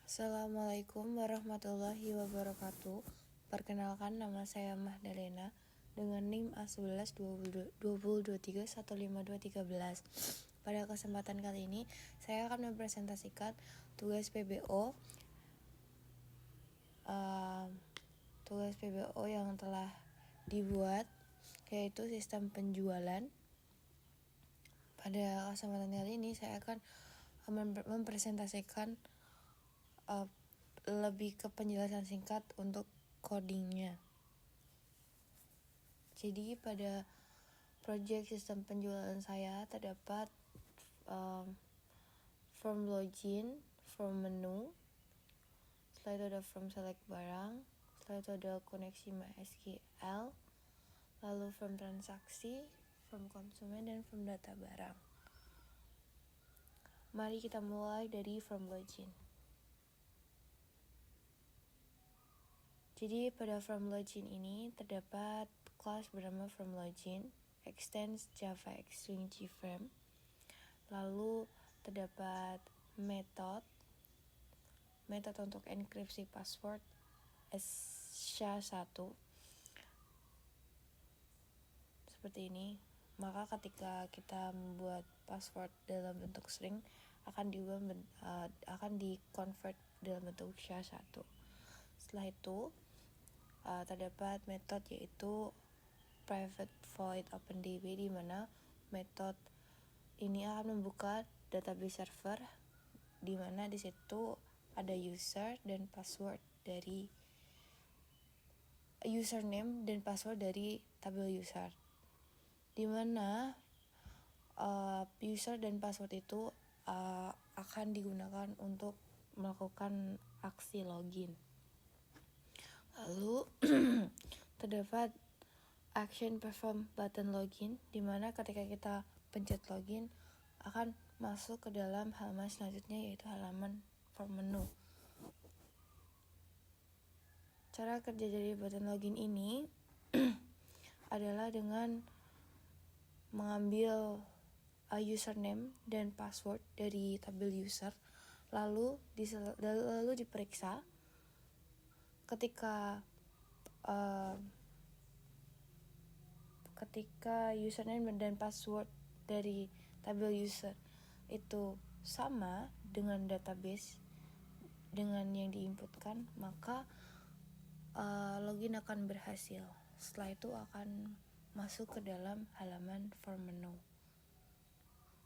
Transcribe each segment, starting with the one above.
Assalamualaikum warahmatullahi wabarakatuh. Perkenalkan, nama saya Mahdalena dengan NIM A112023152213. Pada kesempatan kali ini, saya akan mempresentasikan tugas PBO yang telah dibuat, yaitu sistem penjualan. Pada kesempatan kali ini, saya akan mempresentasikan lebih ke penjelasan singkat untuk codingnya. Jadi pada project sistem penjualan saya terdapat form login, form menu, setelah itu ada form select barang, setelah itu ada koneksi MySQL, lalu form transaksi, form konsumen, dan form data barang. Mari kita mulai dari form login. Jadi pada form login ini terdapat kelas bernama form login, extends Java X-Swing JFrame, lalu terdapat metode untuk enkripsi password SHA-1 seperti ini. Maka ketika kita membuat password dalam bentuk string akan di-convert dalam bentuk SHA-1. Setelah itu terdapat metode yaitu private void OpenDB, di mana metode ini akan membuka database server, di mana di situ ada user dan password dari username dan password dari tabel user, di mana user dan password itu akan digunakan untuk melakukan aksi login. Lalu terdapat action perform button login, di mana ketika kita pencet login akan masuk ke dalam halaman selanjutnya, yaitu halaman form menu. Cara kerja dari button login ini adalah dengan mengambil username dan password dari tabel user, lalu diperiksa. Ketika username dan password dari tabel user itu sama dengan database dengan yang diinputkan, maka login akan berhasil. Setelah itu akan masuk ke dalam halaman form menu.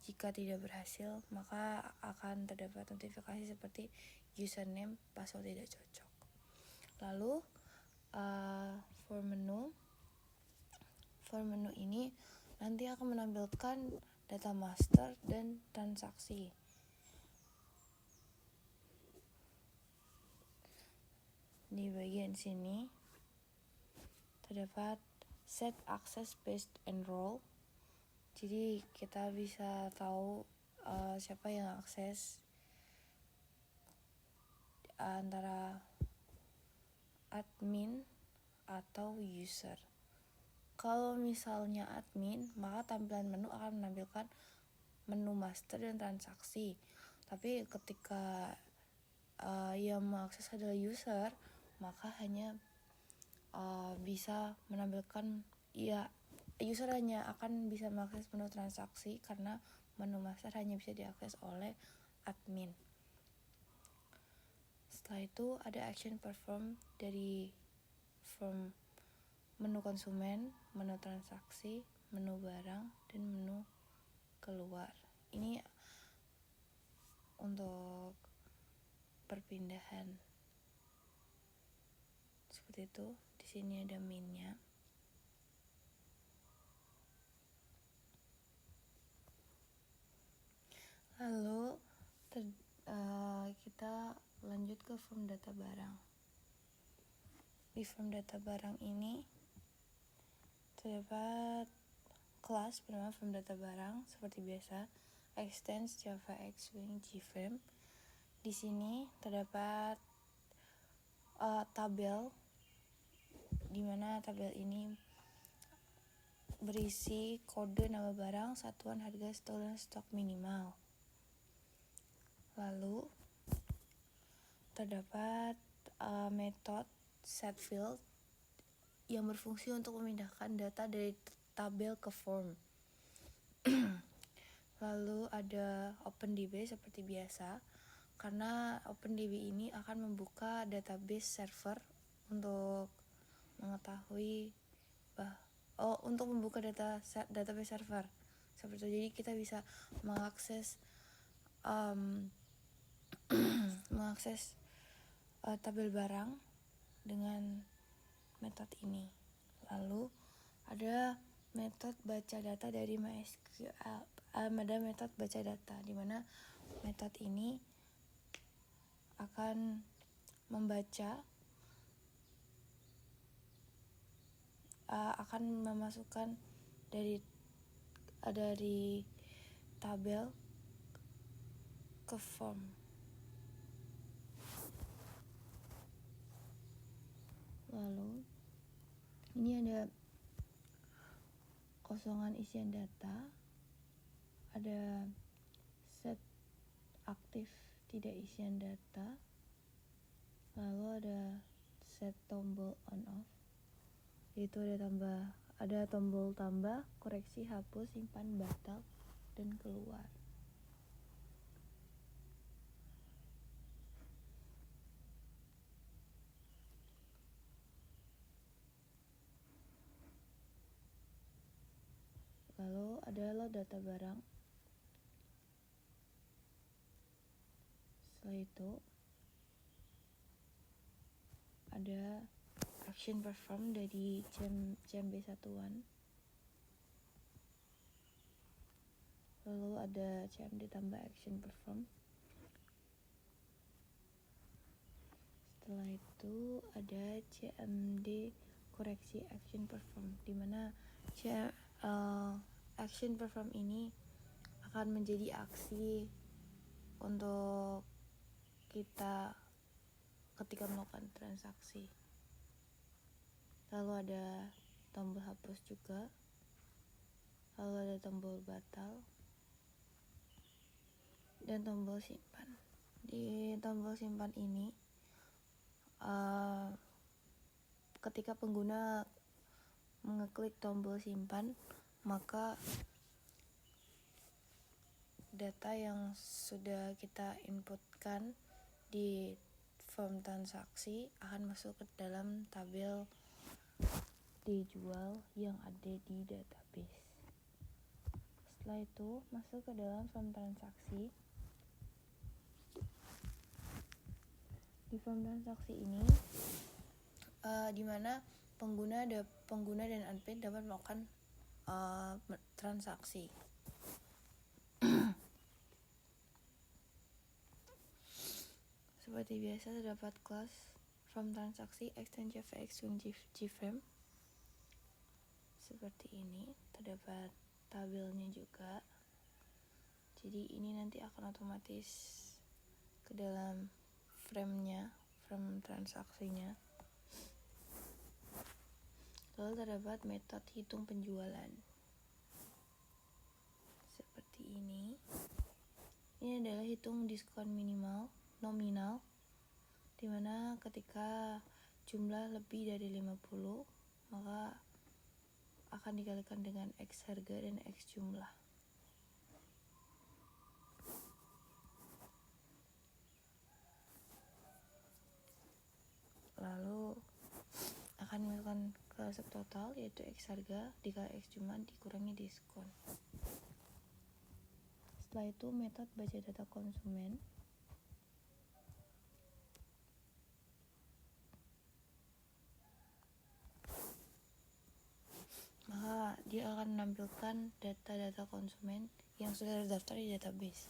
Jika tidak berhasil, maka akan terdapat notifikasi seperti username, password tidak cocok. Lalu form menu ini nanti akan menampilkan data master dan transaksi. Di bagian sini terdapat set access based and role. Jadi kita bisa tahu siapa yang akses antara admin atau user. Kalau misalnya admin, maka tampilan menu akan menampilkan menu master dan transaksi. Tapi ketika yang mengakses adalah user, maka hanya bisa menampilkan user hanya akan bisa mengakses menu transaksi, karena menu master hanya bisa diakses oleh admin. Setelah itu ada action perform dari form menu konsumen, menu transaksi, menu barang, dan menu keluar. Ini untuk perpindahan. Seperti itu. Di sini ada min-nya. Lalu kita lanjut ke form data barang. Di form data barang ini terdapat kelas bernama form data barang seperti biasa, extends Java X-Swing JFrame. Di sini terdapat tabel, di mana tabel ini berisi kode nama barang, satuan harga, stok, dan stok minimal. Lalu terdapat metode setField yang berfungsi untuk memindahkan data dari tabel ke form. Lalu ada OpenDB seperti biasa, karena OpenDB ini akan membuka database server untuk mengetahui untuk membuka database server seperti itu. Jadi kita bisa mengakses tabel barang dengan metode ini. Lalu ada metode baca data dari MySQL. Ada metode baca data, di mana metode ini akan membaca, akan memasukkan dari tabel ke form. Lalu ini ada kosongan isian data, ada set aktif tidak isian data, lalu ada set tombol on off, yaitu ada tombol tambah, koreksi, hapus, simpan, batal, dan keluar. Lalu ada load data barang. Setelah itu ada action perform dari CMB satuan. Lalu ada CMD tambah action perform. Setelah itu ada CMD koreksi action perform, di mana action perform ini akan menjadi aksi untuk kita ketika melakukan transaksi. Lalu ada tombol hapus juga, lalu ada tombol batal, dan tombol simpan. Di tombol simpan ini ketika pengguna mengeklik tombol simpan, maka data yang sudah kita inputkan di form transaksi akan masuk ke dalam tabel dijual yang ada di database. Setelah itu masuk ke dalam form transaksi. Di form transaksi ini di mana pengguna dan unpaid dapat melakukan transaksi. Seperti biasa terdapat kelas form transaksi extend JavaX dan JFrame. Seperti ini, terdapat tabelnya juga. Jadi ini nanti akan otomatis ke dalam frame transaksinya. Lalu terdapat metode hitung penjualan. Seperti ini. Ini adalah hitung diskon nominal, di mana ketika jumlah lebih dari 50, maka akan dikalikan dengan X harga dan X jumlah. Lalu akan melakukan ke subtotal, yaitu X harga dikali X jumlah dikurangi diskon. Setelah itu metode baca data konsumen. Maka dia akan menampilkan data-data konsumen yang sudah terdaftar di database.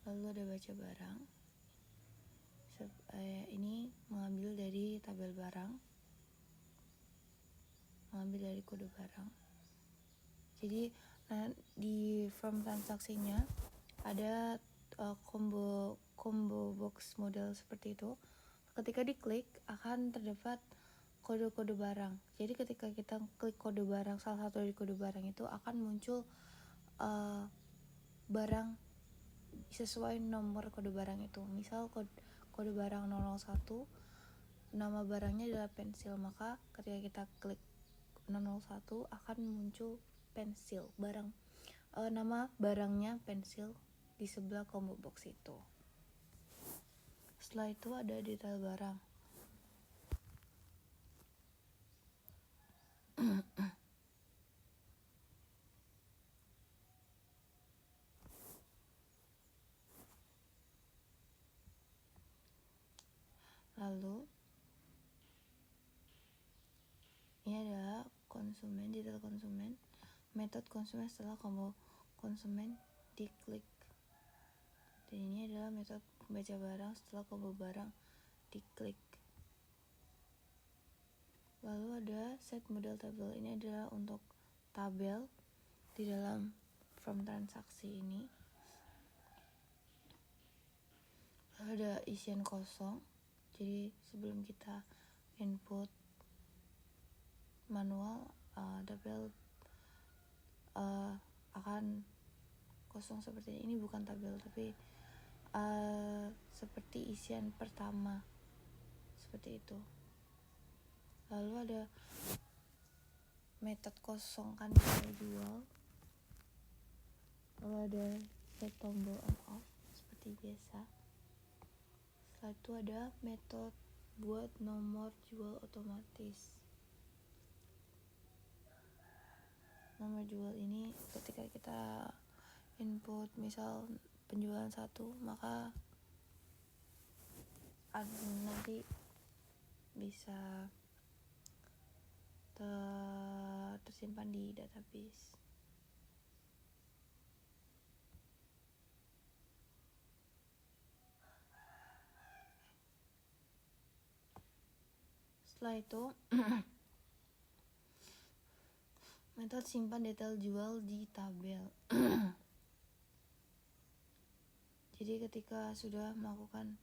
Lalu ada baca barang. Ini mengambil dari tabel barang, mengambil dari kode barang. Jadi di form transaksinya ada combo box model seperti itu. Ketika diklik akan terdapat kode-kode barang. Jadi ketika kita klik kode barang, salah satu dari kode barang itu akan muncul barang sesuai nomor kode barang itu. Misal kode barang 001, nama barangnya adalah pensil, maka ketika kita klik 001 akan muncul pensil barang, nama barangnya pensil di sebelah combo box itu. Setelah itu ada detail barang. Lalu ini adalah konsumen, detail konsumen, metode konsumen setelah combo konsumen diklik. Dan ini adalah metode membaca barang setelah combo barang diklik. Lalu ada set model tabel. Ini adalah untuk tabel di dalam form transaksi ini. Lalu ada isian kosong. Jadi sebelum kita input manual, tabel akan kosong seperti ini. Ini bukan tabel tapi seperti isian pertama, seperti itu. Lalu ada metode kosongkan detail jual. Lalu ada set tombol on off seperti biasa. Setelah itu ada metode buat nomor jual otomatis. Nomor jual ini ketika kita input misal penjualan 1, maka nanti bisa tersimpan di database. Setelah itu metode simpan detail jual di tabel. Jadi ketika sudah melakukan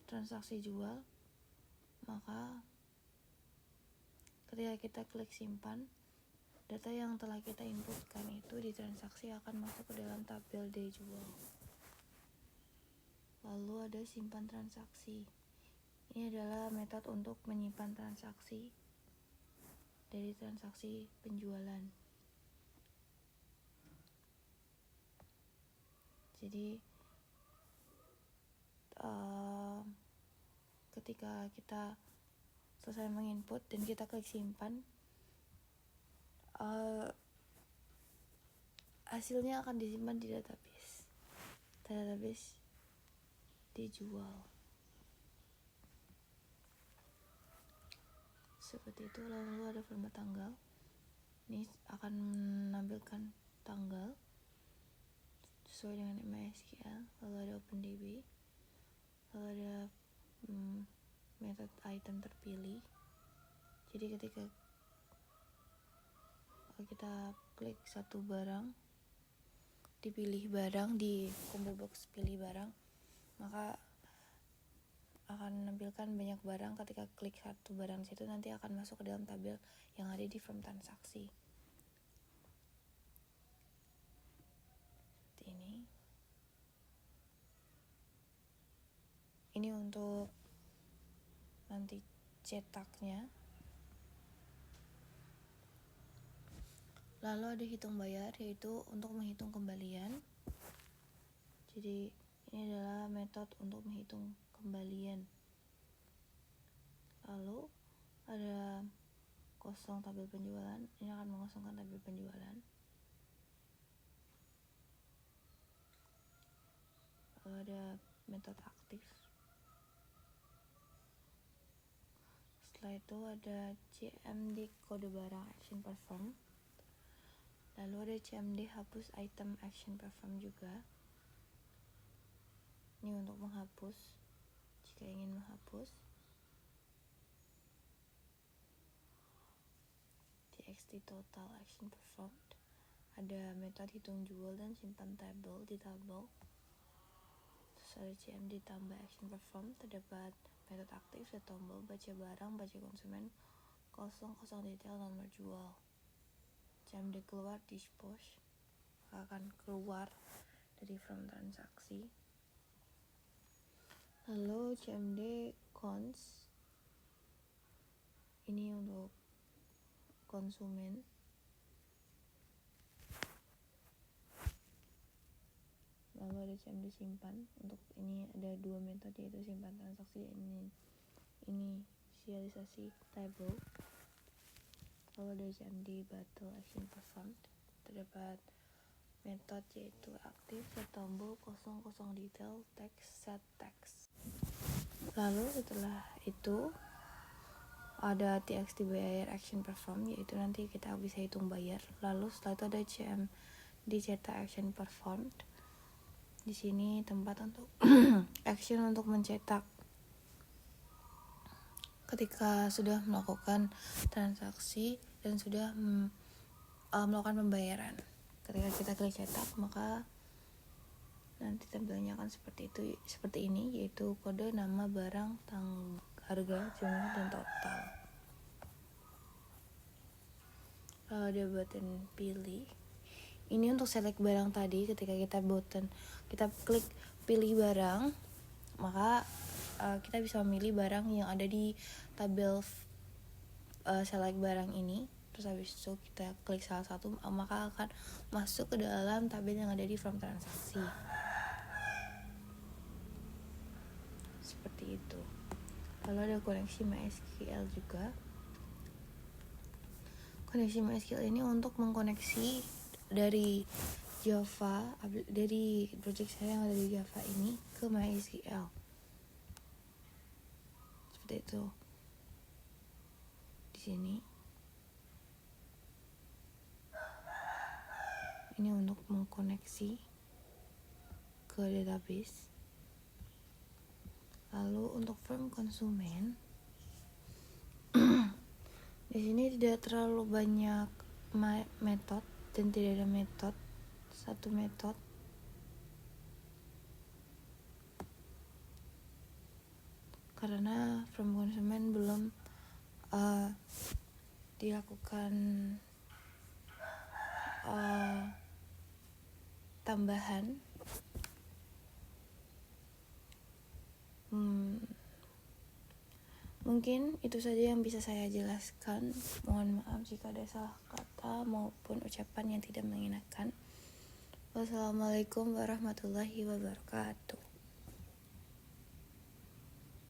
transaksi jual, maka ketika kita klik simpan, data yang telah kita inputkan itu di transaksi akan masuk ke dalam tabel D-jual. Lalu ada simpan transaksi. Ini adalah metode untuk menyimpan transaksi dari transaksi penjualan. Jadi ketika kita selesai menginput dan kita klik simpan, hasilnya akan disimpan di database dijual. Seperti itu. Lalu ada format tanggal. Ini akan menampilkan tanggal sesuai dengan MySQL. Lalu ada OpenDB. Lalu ada metode item terpilih. Jadi ketika kita klik satu barang, dipilih barang di combo box pilih barang, maka akan menampilkan banyak barang. Ketika klik satu barang di situ, nanti akan masuk ke dalam tabel yang ada di form transaksi. Seperti ini. Ini untuk nanti cetaknya. Lalu ada hitung bayar, yaitu untuk menghitung kembalian. Jadi ini adalah metode untuk menghitung kembalian. Lalu ada kosong tabel penjualan. Ini akan mengosongkan tabel penjualan. Lalu ada metode aktif. Setelah itu ada CMD kode barang action perform. Lalu ada CMD hapus item action perform juga. Ini untuk menghapus jika ingin menghapus. TXT total action performed. Ada metode hitung jual dan simpan tabel di tabel. Terus ada CMD tambah action perform. Terdapat metode aktif, set tombol, baca barang, baca konsumen, kosong detail nomor jual. CMD keluar dispose, akan keluar dari from transaksi. Lalu CMD cons, ini untuk konsumen. Lalu ada CMD simpan, untuk ini ada dua metode, yaitu simpan transaksi dan inisialisasi table. Lalu ada CMD battle action performed, terdapat metode yaitu aktif set tombol 00 detail text set text. Lalu setelah itu ada txt bayar action perform, yaitu nanti kita bisa hitung bayar. Lalu setelah itu ada CMD cetak action performed. Di sini tempat untuk action untuk mencetak ketika sudah melakukan transaksi dan sudah melakukan pembayaran. Ketika kita klik cetak, maka nanti tampilannya akan seperti ini, yaitu kode, nama, barang, harga, jumlah, dan total. Lalu ada button pilih. Ini untuk select barang tadi. Ketika kita klik pilih barang, maka kita bisa memilih barang yang ada di tabel select barang ini. Terus habis itu kita klik salah satu, maka akan masuk ke dalam tabel yang ada di from transaksi. Seperti itu. Lalu ada koneksi MySQL juga. Koneksi MySQL ini untuk mengkoneksi dari Java, dari project saya yang ada di Java ini ke MySQL. Seperti itu. Di sini. Ini untuk mengkoneksi ke database. Lalu untuk form konsumen, di sini tidak terlalu banyak metode dan tidak ada satu metode. Karena from konsumen belum dilakukan tambahan. Mungkin itu saja yang bisa saya jelaskan. Mohon maaf jika ada salah kata maupun ucapan yang tidak mengenakan. Wassalamualaikum warahmatullahi wabarakatuh.